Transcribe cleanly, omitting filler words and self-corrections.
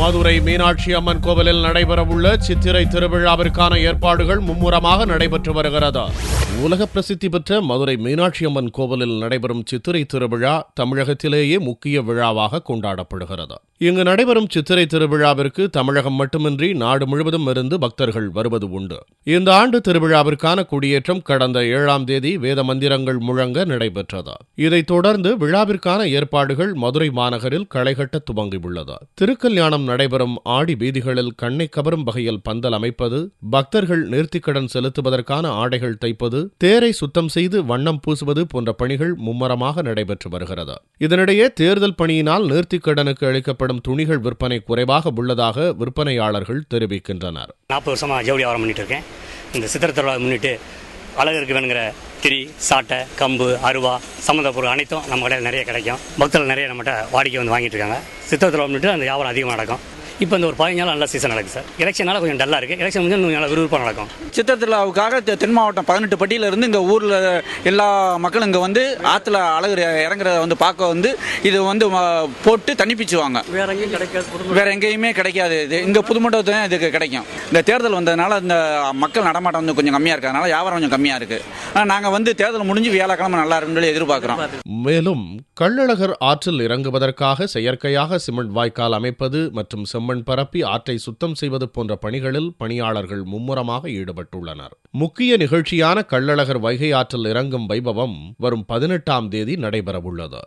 மதுரை மீனாட்சி அம்மன் கோவிலில் நடைபெறவுள்ள சித்திரை திருவிழாவிற்கான ஏற்பாடுகள் மும்முரமாக நடைபெற்று வருகிறது. உலக பிரசித்தி பெற்ற மதுரை மீனாட்சி அம்மன் கோவிலில் நடைபெறும் சித்திரை திருவிழா தமிழகத்திலேயே முக்கிய விழாவாக கொண்டாடப்படுகிறது. இங்கு நடைபெறும் சித்திரை திருவிழாவிற்கு தமிழகம் மட்டுமின்றி நாடு முழுவதும் இருந்து பக்தர்கள் வருவது உண்டு. இந்த ஆண்டு திருவிழாவிற்கான கொடியேற்றம் கடந்த 7ஆம் தேதி வேத மந்திரங்கள் முழங்க நடைபெற்றது. இதைத் தொடர்ந்து விழாவிற்கான ஏற்பாடுகள் மதுரை மாநகரில் களைகட்ட துவங்கியுள்ளது. திருக்கல்யாணம் நடைபெறும் ஆடி வீதிகளில் கண்ணை கவரும் வகையில் பந்தல் அமைப்பது, பக்தர்கள் நேர்த்திக்கடன் செலுத்துவதற்கான ஆடைகள் தைப்பது, தேரை சுத்தம் செய்து வண்ணம் பூசுவது போன்ற பணிகள் மும்மரமாக நடைபெற்று வருகிறது. இதனிடையே தேர்தல் பணியினால் நேர்த்திக்கடனுக்கு அளிக்கப்படும் துணிகள் விற்பனை குறைவாக உள்ளதாக விற்பனையாளர்கள் தெரிவிக்கின்றனர். 40 வருஷமா ஜவுளி வியாபாரம் பண்ணிட்டு இருக்கேன். இந்த சித்திரை திருவிழாவை முன்னிட்டு அழகருக்கு வேணுங்கிற திரி, சாட்டை, கம்பு, அருவா சம்மந்த பொருள் அனைத்தும் நம்ம கடையில் நிறைய கிடைக்கும். பக்தர்கள் நிறைய நம்மகிட்ட வாடிக்கை வந்து வாங்கிட்டு இருக்காங்க. சித்திரை திருவிழா முன்னிட்டு அந்த வியாபாரம் அதிகமாக நடக்கும். இப்போ இந்த ஒரு 15 நாள் நல்ல சீசன் நடக்குது சார். எலெக்ஷனால கொஞ்சம் டல்லாக இருக்குது. எலெக்ஷன் கொஞ்சம் நல்லா விறுவிறுப்பாக நடக்கும். சித்திரை திருவிழாவுக்காக தென் மாவட்டம் 18 பட்டியிலிருந்து இந்த ஊரில் எல்லா மக்களும் இங்கே வந்து ஆற்றுல அழகு இறங்குறத வந்து பார்க்க வந்து இது வந்து போட்டு தண்ணி பிச்சுவாங்க. வேற எங்கேயுமே கிடைக்காது. இது இங்கே புதுமண்டபத்தில் இதுக்கு கிடைக்கும். இந்த தேர்தல் வந்ததுனால இந்த மக்கள் நடமாட்டம் வந்து கொஞ்சம் கம்மியாக இருக்கிறதுனால வியாபாரம் கொஞ்சம் கம்மியாக இருக்குது. ஆனால் நாங்கள் வந்து தேர்தல் முடிஞ்சு வியாழக்கிழமை நல்லா இருக்குன்னு எதிர்பார்க்குறோம். மேலும் கள்ளழகர் ஆற்றில் இறங்குவதற்காக செயற்கையாக சிமெண்ட் வாய்க்கால் அமைப்பது மற்றும் செம்மண் பரப்பி ஆற்றை சுத்தம் செய்வது போன்ற பணிகளில் பணியாளர்கள் மும்முரமாக ஈடுபட்டுள்ளனர். முக்கிய நிகழ்ச்சியான கள்ளழகர் வைகை ஆற்றில் இறங்கும் வைபவம் வரும் 18ஆம் தேதி நடைபெறவுள்ளது.